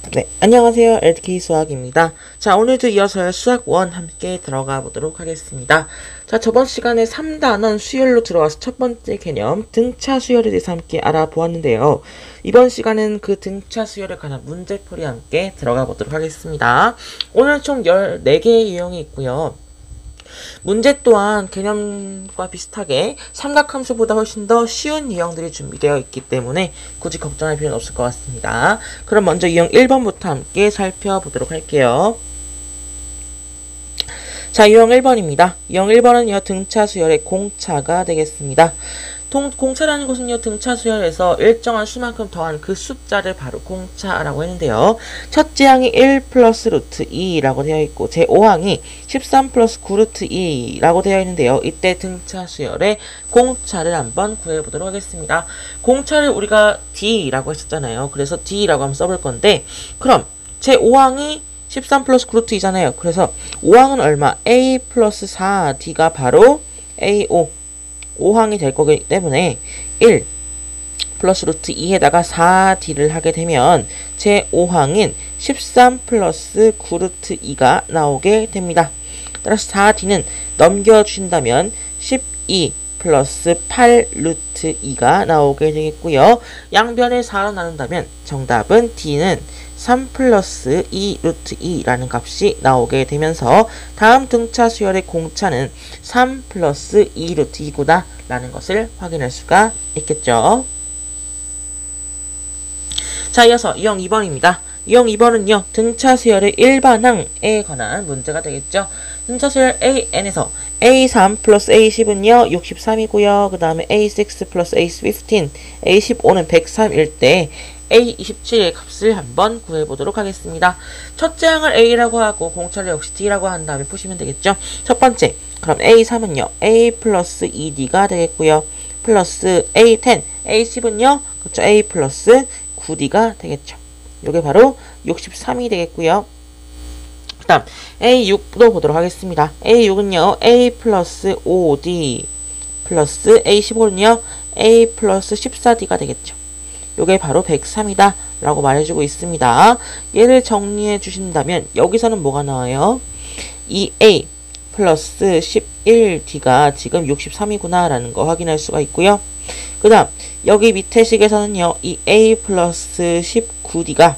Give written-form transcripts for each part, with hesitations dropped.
네, 안녕하세요. LTK 수학입니다. 자, 오늘도 이어서 수학 1 함께 들어가 보도록 하겠습니다. 자, 저번 시간에 3단원 수열로 들어와서 첫 번째 개념 등차 수열에 대해서 함께 알아보았는데요. 이번 시간은 그 등차 수열에 관한 문제풀이 함께 들어가 보도록 하겠습니다. 오늘 총 14개의 유형이 있고요. 문제 또한 개념과 비슷하게 삼각함수보다 훨씬 더 쉬운 유형들이 준비되어 있기 때문에 굳이 걱정할 필요는 없을 것 같습니다. 그럼 먼저 유형 1번부터 함께 살펴보도록 할게요. 자, 유형 1번입니다. 유형 1번은요, 등차 수열의 공차가 되겠습니다. 공차라는 것은요, 등차 수열에서 일정한 수만큼 더한 그 숫자를 바로 공차라고 했는데요. 첫째 항이 1 플러스 루트 2라고 되어 있고 제5항이 13 플러스 9 루트 2라고 되어 있는데요. 이때 등차 수열의 공차를 한번 구해보도록 하겠습니다. 공차를 우리가 D라고 했었잖아요. 그래서 D라고 한번 써볼 건데, 그럼 제5항이 13 플러스 9 루트 2잖아요. 그래서 5항은 얼마? A 플러스 4D가 바로 A5 5항이 될 거기 때문에 1 플러스 루트 2에다가 4D를 하게 되면 제 5항인 13 플러스 9 루트 2가 나오게 됩니다. 따라서 4D는 넘겨주신다면 12 플러스 8 루트 2가 나오게 되겠고요. 양변을 4로 나눈다면 정답은 D는 3 플러스 2 루트 2라는 값이 나오게 되면서 다음 등차 수열의 공차는 3 플러스 2 루트 2구나 라는 것을 확인할 수가 있겠죠. 자, 이어서 유형 2번입니다. 유형 2번은요, 등차 수열의 일반항에 관한 문제가 되겠죠. 등차 수열 AN에서 A3 플러스 A10은요, 63이고요. 그 다음에 A6 플러스 A15, A15는 103일 때 A27의 값을 한번 구해보도록 하겠습니다. 첫째 항을 A라고 하고 공차를 역시 D라고 한 다음에 푸시면 되겠죠. 첫 번째, 그럼 A3은요, A 플러스 2D가 되겠고요. 플러스 A10, A10은요, 그쵸, A 플러스 9D가 되겠죠. 요게 바로 63이 되겠고요. 그 다음 A6도 보도록 하겠습니다. A6은요, A 플러스 5D 플러스 A15는요, A 플러스 14D가 되겠죠. 요게 바로 103이다 라고 말해주고 있습니다. 얘를 정리해 주신다면 여기서는 뭐가 나와요? 이 A 플러스 11D가 지금 63이구나 라는 거 확인할 수가 있고요. 그 다음 여기 밑에 식에서는요, 이 A 플러스 19D가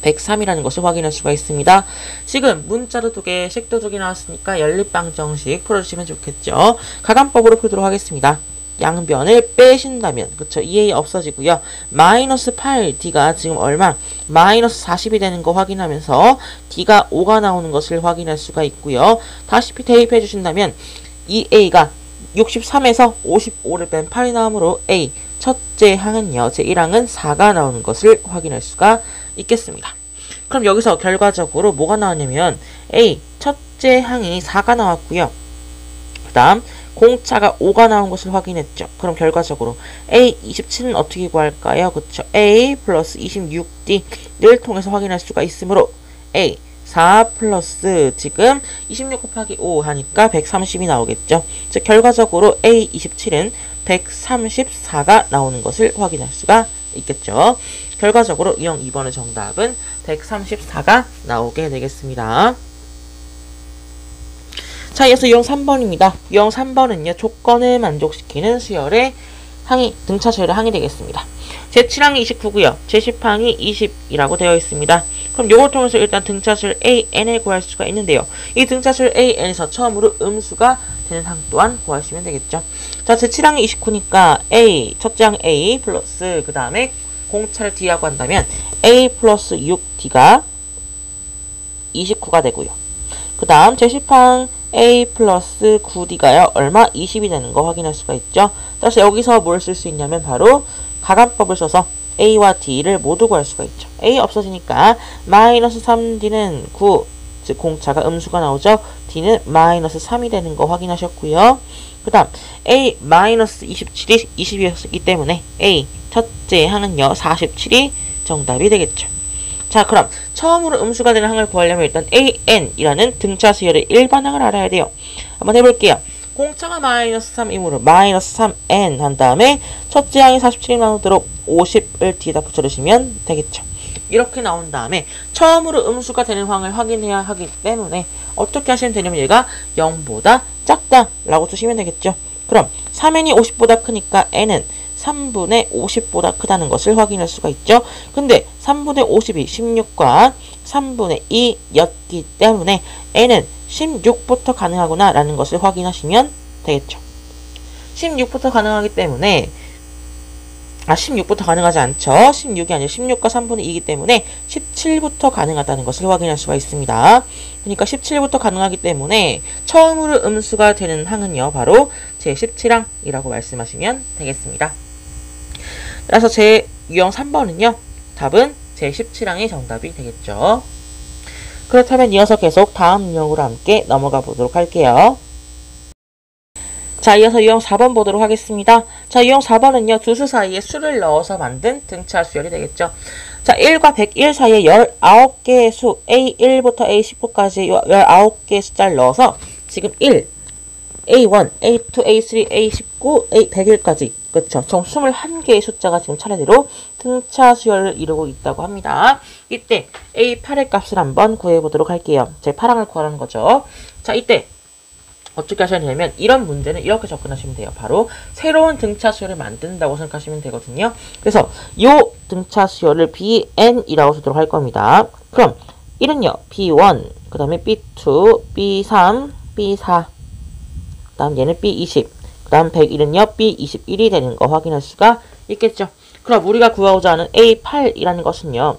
103이라는 것을 확인할 수가 있습니다. 지금 문자도 2개, 식도 2개 나왔으니까 연립방정식 풀어주시면 좋겠죠. 가감법으로 풀도록 하겠습니다. 양변을 빼신다면, 그쵸, 2a 없어지고요. 마이너스 8d가 지금 얼마? 마이너스 40이 되는 거 확인하면서 d가 5가 나오는 것을 확인할 수가 있고요. 다시 대입해 주신다면 2a가 63에서 55를 뺀 8이 나오므로 a 첫째 항은요, 제 1항은 4가 나오는 것을 확인할 수가 있겠습니다. 그럼 여기서 결과적으로 뭐가 나왔냐면 a 첫째 항이 4가 나왔고요. 그 다음 공차가 5가 나온 것을 확인했죠. 그럼 결과적으로 A27은 어떻게 구할까요? 그쵸? A 플러스 26D를 통해서 확인할 수가 있으므로 A 4 플러스 지금 26 곱하기 5 하니까 130이 나오겠죠. 즉 결과적으로 A27은 134가 나오는 것을 확인할 수가 있겠죠. 결과적으로 유형 2번의 정답은 134가 나오게 되겠습니다. 자, 이어서 유형 3번입니다. 유형 3번은요, 조건을 만족시키는 수열의 항이, 등차 수열의 항이 되겠습니다. 제7항이 29고요. 제10항이 20이라고 되어 있습니다. 그럼 요걸 통해서 일단 등차 수열 AN을 구할 수가 있는데요. 이 등차 수열 AN에서 처음으로 음수가 되는 항 또한 구하시면 되겠죠. 자, 제7항이 29니까 A, 첫째 항 A 플러스 그 다음에 공차를 D라고 한다면 A 플러스 6D가 29가 되고요. 그 다음 제10항 A 플러스 9D가요, 얼마? 20이 되는 거 확인할 수가 있죠. 따라서 여기서 뭘 쓸 수 있냐면 바로 가감법을 써서 A와 D를 모두 구할 수가 있죠. A 없어지니까 마이너스 3D는 9, 즉 공차가 음수가 나오죠. D는 마이너스 3이 되는 거 확인하셨고요. 그 다음 A 마이너스 27이 20이었기 때문에 A 첫째 항은요, 47이 정답이 되겠죠. 자, 그럼 처음으로 음수가 되는 항을 구하려면 일단 AN이라는 등차 수열의 일반항을 알아야 돼요. 한번 해볼게요. 공차가 마이너스 3이므로 마이너스 3n 한 다음에 첫째 항이 47이 나오도록 50을 뒤에다 붙여주시면 되겠죠. 이렇게 나온 다음에 처음으로 음수가 되는 항을 확인해야 하기 때문에 어떻게 하시면 되냐면 얘가 0보다 작다 라고 쓰시면 되겠죠. 그럼 3n이 50보다 크니까 n은 3분의 50보다 크다는 것을 확인할 수가 있죠. 근데 3분의 50이 16과 3분의 2였기 때문에 n은 16부터 가능하구나 라는 것을 확인하시면 되겠죠. 16부터 가능하기 때문에 16부터 가능하지 않죠. 16이 아니라 16과 3분의 2이기 때문에 17부터 가능하다는 것을 확인할 수가 있습니다. 그러니까 17부터 가능하기 때문에 처음으로 음수가 되는 항은요. 바로 제17항이라고 말씀하시면 되겠습니다. 따라서 제 유형 3번은요. 답은 제17항이 정답이 되겠죠. 그렇다면 이어서 계속 다음 유형으로 함께 넘어가 보도록 할게요. 자, 이어서 유형 4번 보도록 하겠습니다. 자, 유형 4번은요. 두 수 사이에 수를 넣어서 만든 등차 수열이 되겠죠. 자, 1과 101 사이에 19개의 수 A1부터 A19까지 19개의 숫자를 넣어서 지금 1, A1, A2, A3, A19, A101까지 그렇죠. 총 21개의 숫자가 지금 차례대로 등차 수열을 이루고 있다고 합니다. 이때 A8의 값을 한번 구해보도록 할게요. 제 8항을 구하라는 거죠. 자, 이때 어떻게 하셔야 되냐면 이런 문제는 이렇게 접근하시면 돼요. 바로 새로운 등차 수열을 만든다고 생각하시면 되거든요. 그래서 이 등차 수열을 Bn이라고 쓰도록 할 겁니다. 그럼 1은요. B1, 그 다음에 B2, B3, B4, 그 다음 얘는 B20, 그 다음 101은요. B21이 되는 거 확인할 수가 있겠죠. 그럼 우리가 구하고자 하는 A8이라는 것은요.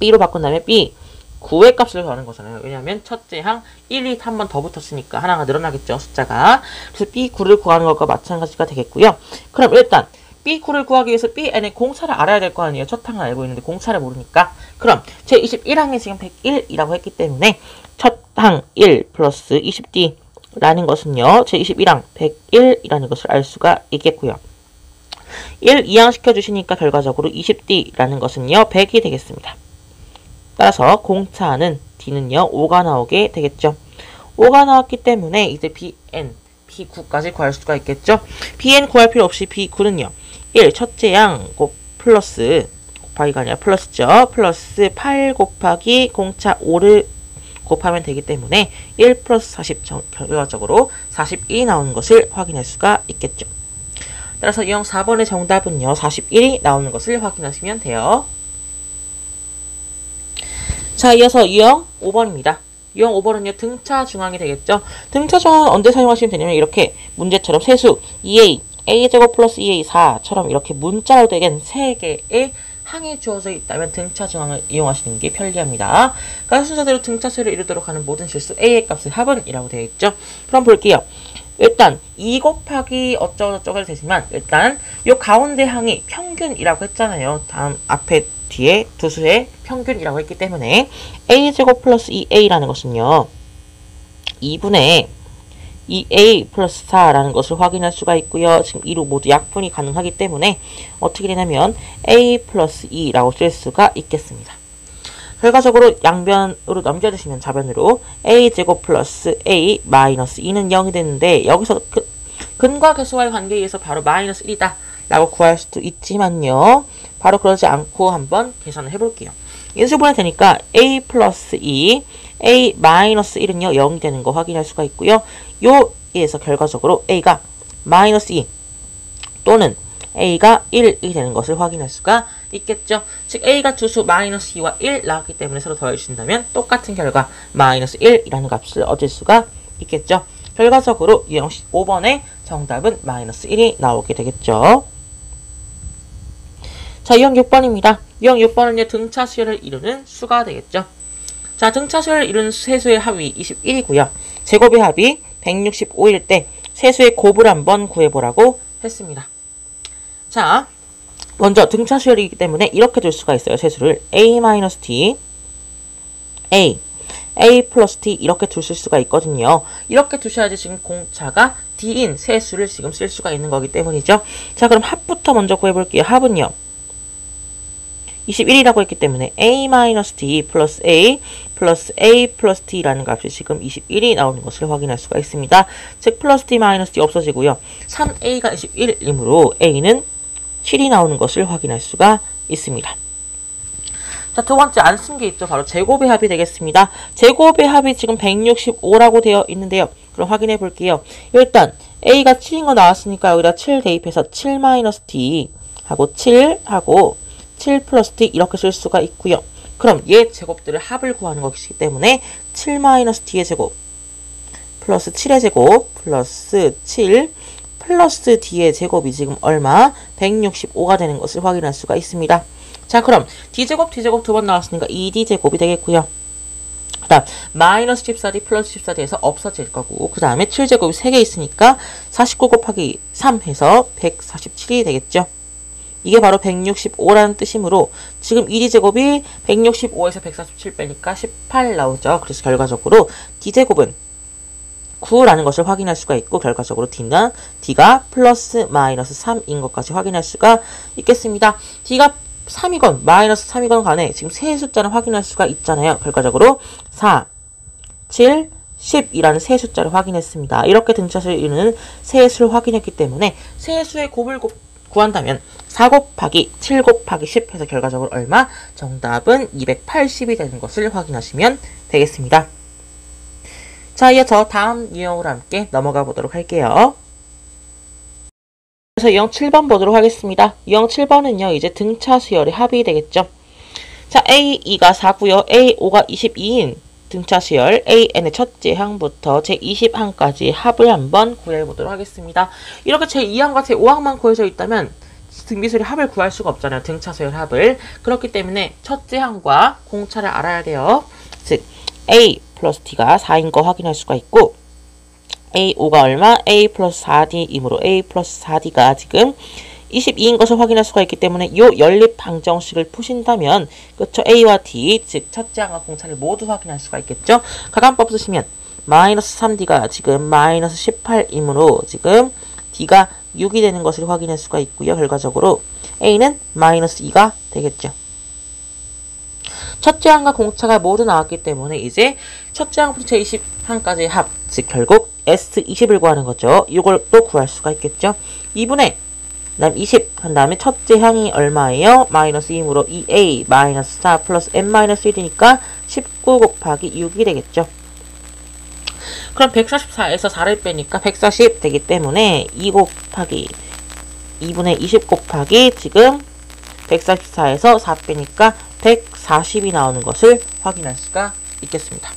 B로 바꾼 다음에 B9의 값을 구하는 거잖아요. 왜냐하면 첫째 항 1, 2 한 번 더 붙었으니까 하나가 늘어나겠죠. 숫자가. 그래서 B9를 구하는 것과 마찬가지가 되겠고요. 그럼 일단 B9를 구하기 위해서 Bn의 공차를 알아야 될 거 아니에요. 첫 항을 알고 있는데 공차를 모르니까. 그럼 제21항이 지금 101이라고 했기 때문에 첫 항 1 플러스 20D 라는 것은요. 제21항 101이라는 것을 알 수가 있겠고요. 1 이항시켜 주시니까 결과적으로 20D라는 것은요. 100이 되겠습니다. 따라서 공차는 D는요. 5가 나오게 되겠죠. 5가 나왔기 때문에 이제 BN, B9까지 구할 수가 있겠죠. BN 구할 필요 없이 B9는요. 1 첫째 양 플러스 곱하기가 아니라 플러스죠. 플러스 8 곱하기 공차 5를 곱하면 되기 때문에 1 플러스 40 결과적으로 41이 나오는 것을 확인할 수가 있겠죠. 따라서 유형 4번의 정답은요. 41이 나오는 것을 확인하시면 돼요. 자, 이어서 유형 5번입니다. 유형 5번은요. 등차 중항이 되겠죠. 등차 중항은 언제 사용하시면 되냐면 이렇게 문제처럼 세수 2a, a제곱 플러스 2a 4처럼 이렇게 문자로 된 3개의 항이 주어져 있다면 등차 중항을 이용하시는 게 편리합니다. 그러니까 순서대로 등차 수열을 이루도록 하는 모든 실수 a의 값의 합은이라고 되어 있죠. 그럼 볼게요. 일단 2 곱하기 어쩌고저쩌고 되지만 일단 이 가운데 항이 평균이라고 했잖아요. 다음 앞에 뒤에 두 수의 평균이라고 했기 때문에 a제곱 플러스 2a라는 것은요. 2분의 2a 플러스 4라는 것을 확인할 수가 있고요. 지금 이로 모두 약분이 가능하기 때문에 어떻게 되냐면 a 플러스 2라고 쓸 수가 있겠습니다. 결과적으로 양변으로 넘겨주시면 좌변으로 a제곱 플러스 a 마이너스 2는 0이 되는데 여기서 근과 계수와의 관계에 의해서 바로 마이너스 1이다 라고 구할 수도 있지만요. 바로 그러지 않고 한번 계산을 해볼게요. 인수분해 되니까 a 플러스 2, a 마이너스 1은요 0이 되는 거 확인할 수가 있고요. 요에서 결과적으로 a가 마이너스 2 또는 a가 1이 되는 것을 확인할 수가 있겠죠. 즉 a가 두수 마이너스 2와 1 나왔기 때문에 서로 더해주신다면 똑같은 결과 마이너스 1이라는 값을 얻을 수가 있겠죠. 결과적으로 유형 5번의 정답은 마이너스 1이 나오게 되겠죠. 자, 유형 6번입니다. 유형 6번은요, 등차 수열을 이루는 수가 되겠죠. 자, 등차 수열을 이루는 세수의 합이 21이고요. 제곱의 합이 165일 때 세수의 곱을 한번 구해보라고 했습니다. 자, 먼저 등차 수열이기 때문에 이렇게 둘 수가 있어요. 세수를 a-t, a 플러스 t 이렇게 두실 수가 있거든요. 이렇게 두셔야지 지금 공차가 d인 세수를 지금 쓸 수가 있는 거기 때문이죠. 자, 그럼 합부터 먼저 구해볼게요. 합은요. 21이라고 했기 때문에 a-t 플러스 a 플러스 a 플러스 t라는 값이 지금 21이 나오는 것을 확인할 수가 있습니다. 즉 플러스 t 마이너스 t 없어지고요. 3a가 21이므로 a는 7이 나오는 것을 확인할 수가 있습니다. 자, 두 번째 안 쓴 게 있죠. 바로 제곱의 합이 되겠습니다. 제곱의 합이 지금 165라고 되어 있는데요. 그럼 확인해 볼게요. 일단 a가 7인 거 나왔으니까 여기다 7 대입해서 7-t 하고 7하고 7 플러스 t 이렇게 쓸 수가 있고요. 그럼 얘 제곱들을 합을 구하는 것이기 때문에 7-t의 제곱 플러스 7의 제곱 플러스 7 플러스 d의 제곱이 지금 얼마? 165가 되는 것을 확인할 수가 있습니다. 자, 그럼 d제곱 두 번 나왔으니까 2d제곱이 되겠고요. 그 다음 마이너스 14d 플러스 14d에서 없어질 거고, 그 다음에 7제곱이 3개 있으니까 49 곱하기 3 해서 147이 되겠죠. 이게 바로 165라는 뜻이므로 지금 2d제곱이 165에서 147 빼니까 18 나오죠. 그래서 결과적으로 d제곱은 9라는 것을 확인할 수가 있고, 결과적으로 d가 플러스 마이너스 3인 것까지 확인할 수가 있겠습니다. d가 3이건 마이너스 3이건 간에 지금 세 숫자를 확인할 수가 있잖아요. 결과적으로 4, 7, 10이라는 세 숫자를 확인했습니다. 이렇게 등차수를 이루는 세 수를 확인했기 때문에 세 수의 곱을 구한다면 4 곱하기 7 곱하기 10 해서 결과적으로 얼마? 정답은 280이 되는 것을 확인하시면 되겠습니다. 자, 이어서 다음 유형으로 함께 넘어가 보도록 할게요. 그래서 유형 7번 보도록 하겠습니다. 유형 7번은요, 이제 등차 수열의 합이 되겠죠. 자, A2가 4고요. A5가 22인 등차 수열 AN의 첫째 항부터 제20항까지 합을 한번 구해보도록 하겠습니다. 이렇게 제2항과 제5항만 구해져 있다면 등비수열의 합을 구할 수가 없잖아요. 등차 수열 합을. 그렇기 때문에 첫째 항과 공차를 알아야 돼요. 즉 A 플러스 T가 4인 거 확인할 수가 있고, A5가 얼마? A 플러스 4D이므로 A 플러스 4D가 지금 22인 것을 확인할 수가 있기 때문에 이 연립 방정식을 푸신다면, 그쵸, A와 D, 즉 첫째 항과 공차를 모두 확인할 수가 있겠죠. 가감법 쓰시면 마이너스 3D가 지금 마이너스 18이므로 지금 D가 6이 되는 것을 확인할 수가 있고요. 결과적으로 A는 마이너스 2가 되겠죠. 첫째 항과 공차가 모두 나왔기 때문에 이제 첫째 항부터 제20항까지의 합, 즉 결국 S20을 구하는 거죠. 이걸 또 구할 수가 있겠죠. 2분의 그다음 20 한 다음에 첫째 항이 얼마예요? 마이너스 2이므로 2a 마이너스 4 플러스 n 마이너스 1이니까 19 곱하기 6이 되겠죠. 그럼 144에서 4를 빼니까 140 되기 때문에 2 곱하기 2분의 20 곱하기 지금 144에서 4 빼니까 140이 나오는 것을 확인할 수가 있겠습니다.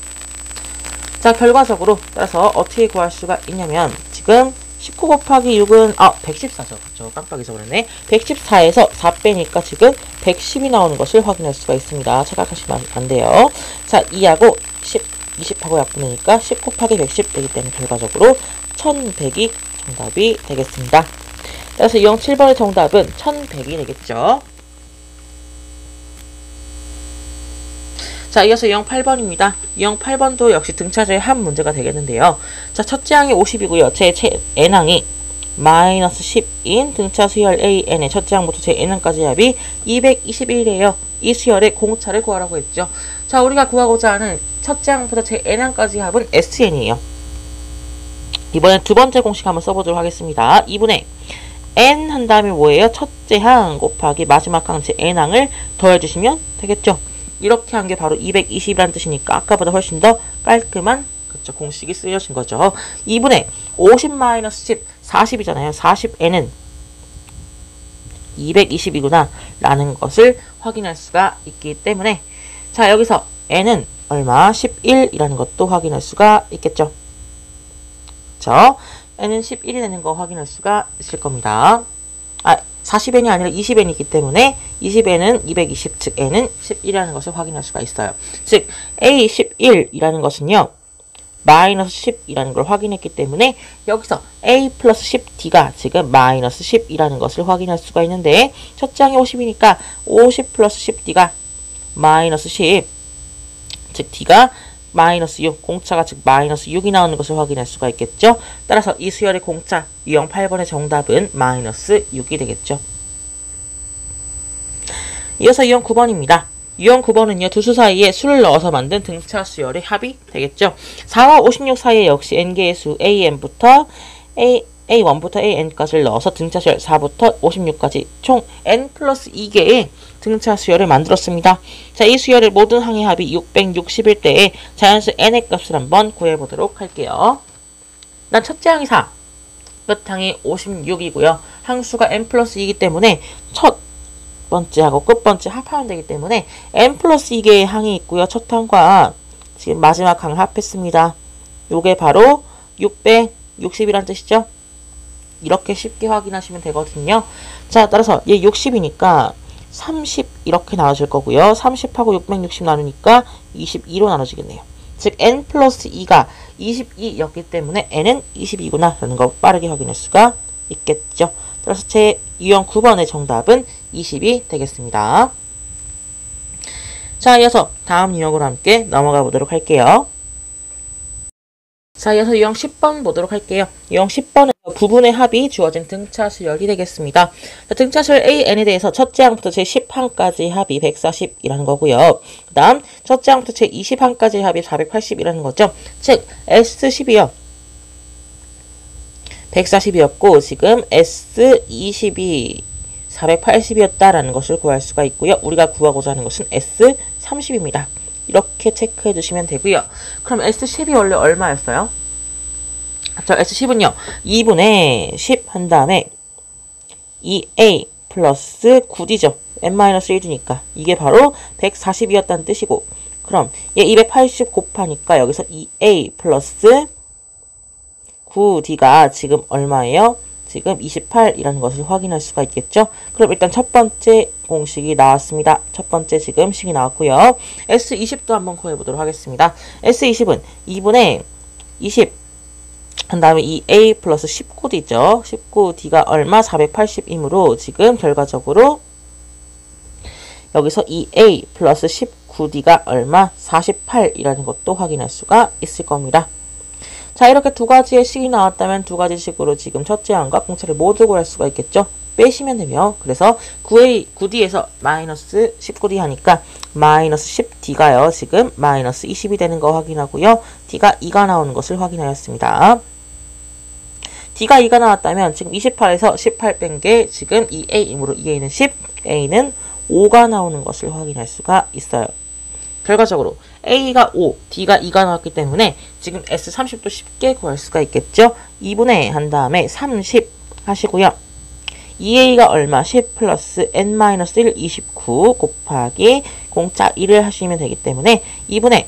자, 결과적으로 따라서 어떻게 구할 수가 있냐면, 지금 19 곱하기 6은 114죠. 그렇죠. 깜빡 잊어버렸네. 114에서 4 빼니까 지금 110이 나오는 것을 확인할 수가 있습니다. 착각하시면 안 돼요. 자, 2하고 10, 20하고 약분이니까 10 곱하기 110 되기 때문에 결과적으로 1100이 정답이 되겠습니다. 따라서 유형 7번의 정답은 1100이 되겠죠. 자, 이어서 유형 8번입니다. 유형 8번도 역시 등차수의 합 문제가 되겠는데요. 자, 첫째 항이 50이고요. 제 n항이 마이너스 10인 등차 수열 AN의 첫째 항부터 제 n항까지 합이 221이에요. 이 수열의 공차를 구하라고 했죠. 자, 우리가 구하고자 하는 첫째 항부터 제 n항까지 합은 SN이에요. 이번엔 두 번째 공식 한번 써보도록 하겠습니다. 2분의 n 한 다음에 뭐예요? 첫째 항 곱하기 마지막 항 제 n항을 더해주시면 되겠죠. 이렇게 한 게 바로 220이라는 뜻이니까 아까보다 훨씬 더 깔끔한, 그쵸, 공식이 쓰여진 거죠. 2분의 50-10, 40이잖아요. 40n은 220이구나 라는 것을 확인할 수가 있기 때문에, 자, 여기서 n은 얼마? 11이라는 것도 확인할 수가 있겠죠. 그쵸? n은 11이 되는 거 확인할 수가 있을 겁니다. 40n이 아니라 20n이기 때문에 20n은 220, 즉 n은 11이라는 것을 확인할 수가 있어요. 즉 A11이라는 것은요, 마이너스 10이라는 걸 확인했기 때문에 여기서 A 플러스 10D가 지금 마이너스 10이라는 것을 확인할 수가 있는데, 첫째 항이 50이니까 50 플러스 10D가 마이너스 10, 즉 D가 마이너스 6, 공차가 즉 마이너스 6이 나오는 것을 확인할 수가 있겠죠. 따라서 이 수열의 공차, 유형 8번의 정답은 마이너스 6이 되겠죠. 이어서 유형 9번입니다. 유형 9번은요, 두 수 사이에 수를 넣어서 만든 등차 수열의 합이 되겠죠. 4와 56 사이에 역시 n개의 수 an부터 a1부터 an까지를 넣어서 등차 수열 4부터 56까지 총 n 플러스 2개의 등차 수열을 만들었습니다. 자, 이 수열의 모든 항의 합이 660일 때에 자연수 n의 값을 한번 구해보도록 할게요. 일단 첫째 항이 4, 끝항이 56이고요. 항수가 n 플러스 2이기 때문에 첫 번째하고 끝번째 합하면 되기 때문에 n 플러스 2개의 항이 있고요. 첫 항과 지금 마지막 항을 합했습니다. 요게 바로 660이란 뜻이죠. 이렇게 쉽게 확인하시면 되거든요. 자, 따라서 얘 60이니까 30 이렇게 나눠질 거고요. 30하고 660 나누니까 22로 나눠지겠네요. 즉 n 플러스 2가 22였기 때문에 n은 22구나 라는 거 빠르게 확인할 수가 있겠죠. 따라서 제 유형 9번의 정답은 20이 되겠습니다. 자, 이어서 다음 유형으로 함께 넘어가 보도록 할게요. 자, 이어서 유형 10번 보도록 할게요. 유형 10번은 부분의 합이 주어진 등차 수열이 되겠습니다. 자, 등차 수열 AN에 대해서 첫째 항부터 제10항까지 합이 140이라는 거고요. 그 다음 첫째 항부터 제20항까지 합이 480이라는 거죠. 즉 S10이요. 140이었고 지금 S20이 480이었다라는 것을 구할 수가 있고요. 우리가 구하고자 하는 것은 S30입니다. 이렇게 체크해 주시면 되고요. 그럼 S10이 원래 얼마였어요? 저 S10은요. 2분의 10 한 다음에 2A 플러스 9D죠. n-1이니까 이게 바로 140이었다는 뜻이고 그럼 얘 280 곱하니까 여기서 2A 플러스 9D가 지금 얼마예요? 지금 28이라는 것을 확인할 수가 있겠죠. 그럼 일단 첫 번째 공식이 나왔습니다. 첫 번째 지금 식이 나왔고요. S20도 한번 구해보도록 하겠습니다. S20은 2분의 20 한 다음에 2A 플러스 19D죠. 19D가 얼마? 480이므로 지금 결과적으로 여기서 2A 플러스 19D가 얼마? 48이라는 것도 확인할 수가 있을 겁니다. 자, 이렇게 두 가지의 식이 나왔다면 두 가지 식으로 지금 첫째 항과 공차를 모두 구할 수가 있겠죠. 빼시면 되며 그래서 9D에서 마이너스 19D 하니까 마이너스 10D가요. 지금 마이너스 20이 되는 거 확인하고요. D가 2가 나오는 것을 확인하였습니다. D가 2가 나왔다면 지금 28에서 18 뺀 게 지금 2A이므로 2A는 10, A는 5가 나오는 것을 확인할 수가 있어요. 결과적으로 A가 5, D가 2가 나왔기 때문에 지금 S30도 쉽게 구할 수가 있겠죠. 2분의 한 다음에 30 하시고요. 2A가 얼마? 10 플러스 n-1 29 곱하기 공짜 1을 하시면 되기 때문에 2분의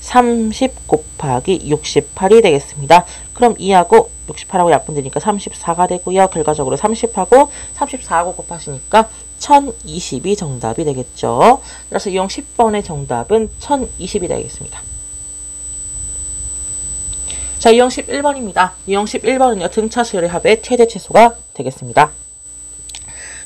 30 곱하기 68이 되겠습니다. 그럼 2하고 68하고 약분되니까 34가 되고요. 결과적으로 30하고 34하고 곱하시니까 1020이 정답이 되겠죠. 그래서 유형 10번의 정답은 1020이 되겠습니다. 자, 유형 11번입니다. 유형 11번은요. 등차 수열의 합의 최대 최소가 되겠습니다.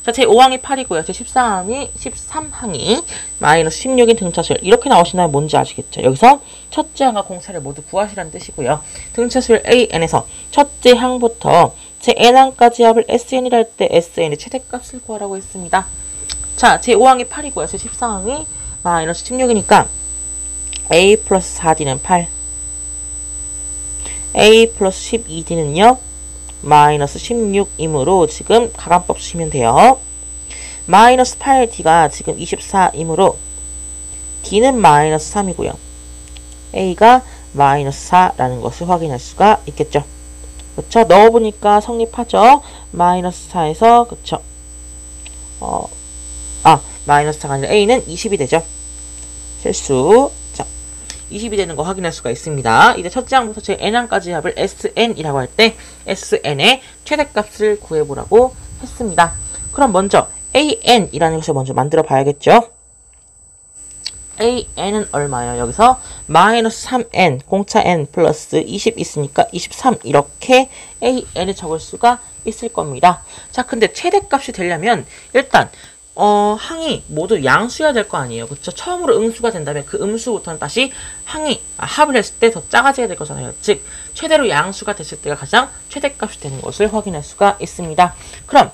자, 제5항이 8이고요. 제13항이 마이너스 16인 등차 수열. 이렇게 나오시나요? 뭔지 아시겠죠? 여기서 첫째 항과 공차를 모두 구하시라는 뜻이고요. 등차 수열 AN에서 첫째 항부터 제 n항까지 합을 SN이라 할 때 SN의 최대값을 구하라고 했습니다. 자, 제5항이 8이고요. 제14항이 마이너스 16이니까 A 플러스 4D는 8. A 플러스 12D는요. 마이너스 16이므로 지금 가감법 쓰시면 돼요. 마이너스 8D가 지금 24이므로 D는 마이너스 3이고요. A가 마이너스 4라는 것을 확인할 수가 있겠죠. 그쵸? 넣어보니까 성립하죠. 마이너스 4에서, 그쵸? 마이너스 4가 아니라 A는 20이 되죠. 실수. 자, 20이 되는 거 확인할 수가 있습니다. 이제 첫째 항부터 제 n항까지 합을 SN이라고 할 때 SN의 최대값을 구해보라고 했습니다. 그럼 먼저 AN이라는 것을 먼저 만들어 봐야겠죠. AN은 얼마예요? 여기서 마이너스 3N, 공차 N 플러스 20 있으니까 23 이렇게 AN을 적을 수가 있을 겁니다. 자, 근데 최대값이 되려면 일단 항이 모두 양수여야 될 거 아니에요. 그쵸? 처음으로 음수가 된다면 그 음수부터는 다시 합을 했을 때 더 작아져야 될 거잖아요. 즉, 최대로 양수가 됐을 때가 가장 최대값이 되는 것을 확인할 수가 있습니다. 그럼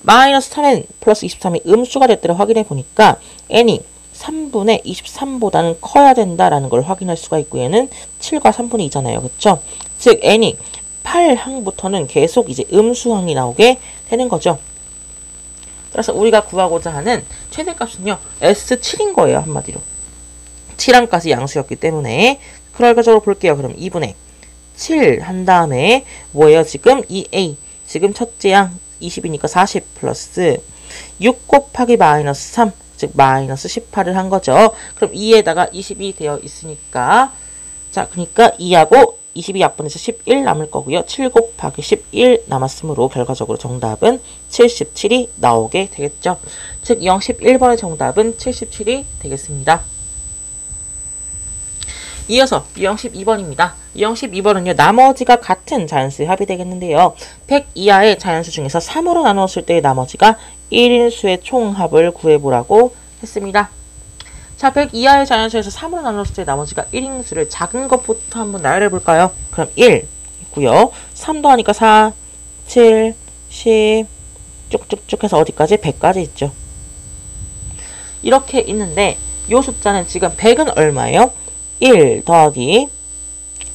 마이너스 3n 플러스 23이 음수가 됐다를 확인해 보니까 n이 3분의 23보다는 커야 된다라는 걸 확인할 수가 있고 얘는 7과 3분의 2잖아요. 그쵸? 즉 n이 8항부터는 계속 이제 음수항이 나오게 되는 거죠. 따라서 우리가 구하고자 하는 최대값은요. S7인 거예요. 한마디로. 7항까지 양수였기 때문에 결과적으로 볼게요. 그럼 2분의 7 한 다음에 뭐예요? 지금 2a 지금 첫째 양 20이니까 40 플러스 6 곱하기 마이너스 3 즉 마이너스 18을 한 거죠. 그럼 2에다가 20이 되어 있으니까 자 그러니까 2하고 22 약분해서 11 남을 거고요. 7 곱하기 11 남았으므로 결과적으로 정답은 77이 나오게 되겠죠. 즉 01번의 정답은 77이 되겠습니다. 이어서 02번입니다. 02번은요. 나머지가 같은 자연수의 합이 되겠는데요. 100 이하의 자연수 중에서 3으로 나누었을 때의 나머지가 1인수의 총합을 구해보라고 했습니다. 자, 100 이하의 자연수에서 3으로 나누었을 때의 나머지가 1인수를 작은 것부터 한번 나열해 볼까요? 그럼 1 있고요. 3 더하니까 4, 7, 10 쭉쭉쭉 해서 어디까지? 100까지 있죠. 이렇게 있는데 이 숫자는 지금 100은 얼마예요? 1 더하기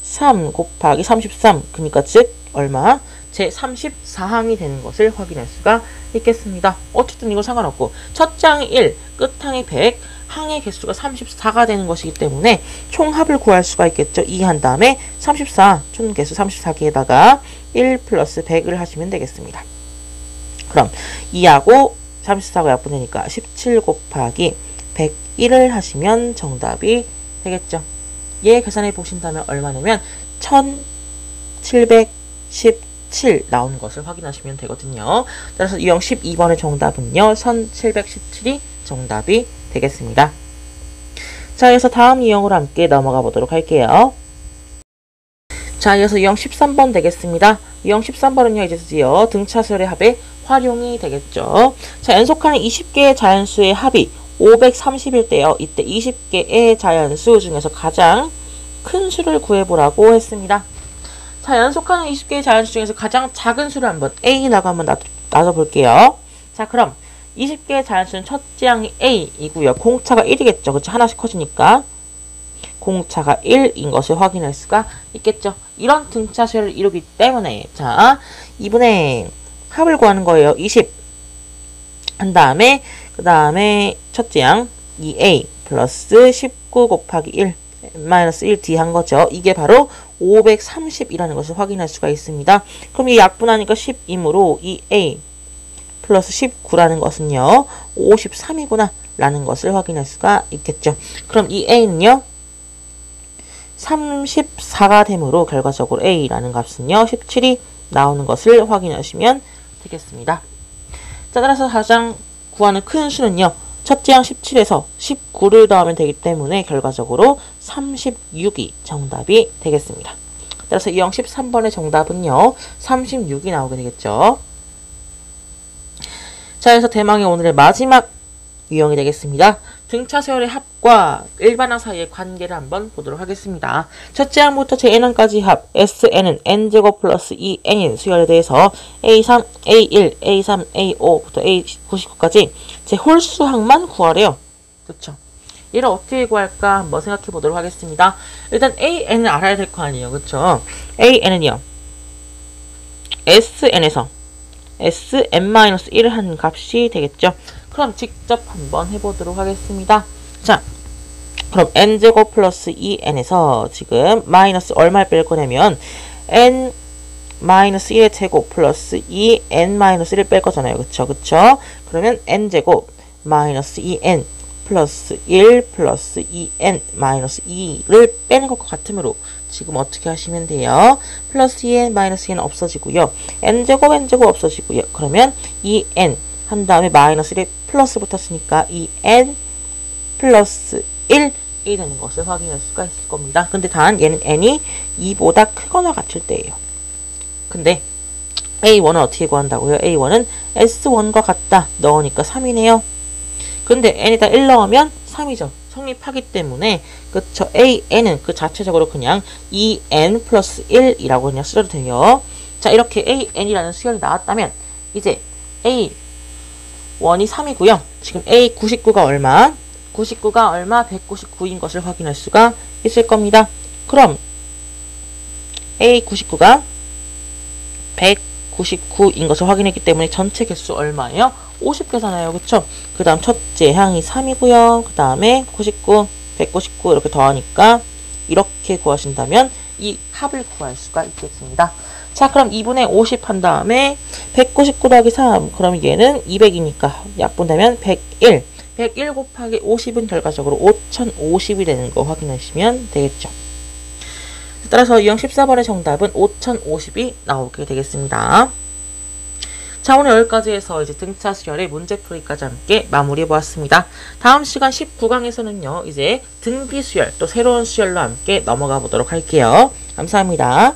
3 곱하기 33 그러니까 즉 얼마? 제 34항이 되는 것을 확인할 수가 있겠습니다. 어쨌든 이거 상관없고 첫째 항이 1, 끝항이 100, 항의 개수가 34가 되는 것이기 때문에 총합을 구할 수가 있겠죠. 2 한 다음에 34, 총 개수 34개에다가 1 플러스 100을 하시면 되겠습니다. 그럼 2하고 34가 약분되니까 17 곱하기 101을 하시면 정답이 되겠죠. 얘 계산해 보신다면 얼마냐면 1717 나오는 것을 확인하시면 되거든요. 따라서 유형 12번의 정답은요. 1717이 정답이 되겠습니다. 자, 이어서 다음 유형으로 함께 넘어가 보도록 할게요. 자, 이어서 유형 13번 되겠습니다. 유형 13번은요. 이제 드디어 등차수열의 합의 활용이 되겠죠. 자, 연속하는 20개의 자연수의 합이 530일 때요. 이때 20개의 자연수 중에서 가장 큰 수를 구해보라고 했습니다. 자, 연속하는 20개의 자연수 중에서 가장 작은 수를 한번 A라고 한번 놔둬볼게요. 자, 그럼 20개의 자연수는 첫째 항이 A이고요. 공차가 1이겠죠. 그쵸? 하나씩 커지니까. 공차가 1인 것을 확인할 수가 있겠죠. 이런 등차수열을 이루기 때문에 자, 2분의 합을 구하는 거예요. 20 한 다음에 그 다음에 첫째 양 2a 플러스 19 곱하기 1 마이너스 1d 한 거죠. 이게 바로 530이라는 것을 확인할 수가 있습니다. 그럼 이 약분하니까 10이므로 2a 플러스 19라는 것은요. 53이구나 라는 것을 확인할 수가 있겠죠. 그럼 이 a는요. 34가 되므로 결과적으로 a라는 값은요. 17이 나오는 것을 확인하시면 되겠습니다. 자, 따라서 가장 구하는 큰 수는요. 첫째 항 17에서 19를 더하면 되기 때문에 결과적으로 36이 정답이 되겠습니다. 따라서 유형 13번의 정답은요. 36이 나오게 되겠죠. 자, 그래서 대망의 오늘의 마지막 유형이 되겠습니다. 등차수열의 합과 일반항 사이의 관계를 한번 보도록 하겠습니다. 첫째 항부터 제 n항까지 합 Sn은 n제곱 플러스 2n인 수열에 대해서 A3, A1, A3, A5부터 A99까지 제 홀수항만 구하래요. 그렇죠? 얘를 어떻게 구할까 한번 생각해 보도록 하겠습니다. 일단 AN을 알아야 될 거 아니에요. 그렇죠? AN은요. SN에서 Sn-1을 한 값이 되겠죠. 그럼 직접 한번 해보도록 하겠습니다. 자, 그럼 n제곱 플러스 2n에서 지금 마이너스 얼마를 뺄 거냐면 n 마이너스 1의 제곱 플러스 2n-1을 뺄 거잖아요. 그쵸? 그쵸? 그러면 n제곱 마이너스 2n 플러스 1 플러스 2n 마이너스 2를 빼는 것과 같으므로 지금 어떻게 하시면 돼요? 플러스 2n 마이너스 2는 없어지고요. n제곱 n제곱 없어지고요. 그러면 2n 한 다음에 마이너스 1에 플러스 붙었으니까 2n 플러스 1이 되는 것을 확인할 수가 있을 겁니다. 근데 단 얘는 n이 2보다 크거나 같을 때예요. 근데 A1은 어떻게 구한다고요? A1은 S1과 같다. 넣으니까 3이네요. 근데 n에다 1 넣으면 3이죠. 성립하기 때문에 그쵸? AN은 그 자체적으로 그냥 2n 플러스 1이라고 그냥 쓰셔도 돼요. 자, 이렇게 AN이라는 수열이 나왔다면 이제 A 원이 3이고요. 지금 A 99가 얼마? 99가 얼마? 199인 것을 확인할 수가 있을 겁니다. 그럼 A 99가 199인 것을 확인했기 때문에 전체 개수 얼마예요? 50개잖아요. 그쵸? 그 다음 첫째 항이 3이고요. 그 다음에 99, 199 이렇게 더하니까 이렇게 구하신다면 이 합을 구할 수가 있겠습니다. 자, 그럼 2분의 50 한 다음에 199 더하기 3. 그럼 얘는 200이니까 약분되면 101. 101 곱하기 50은 결과적으로 5050이 되는 거 확인하시면 되겠죠. 따라서 유형 14번의 정답은 5050이 나오게 되겠습니다. 자, 오늘 여기까지 해서 이제 등차 수열의 문제풀이까지 함께 마무리해 보았습니다. 다음 시간 19강에서는요, 이제 등비 수열, 또 새로운 수열로 함께 넘어가 보도록 할게요. 감사합니다.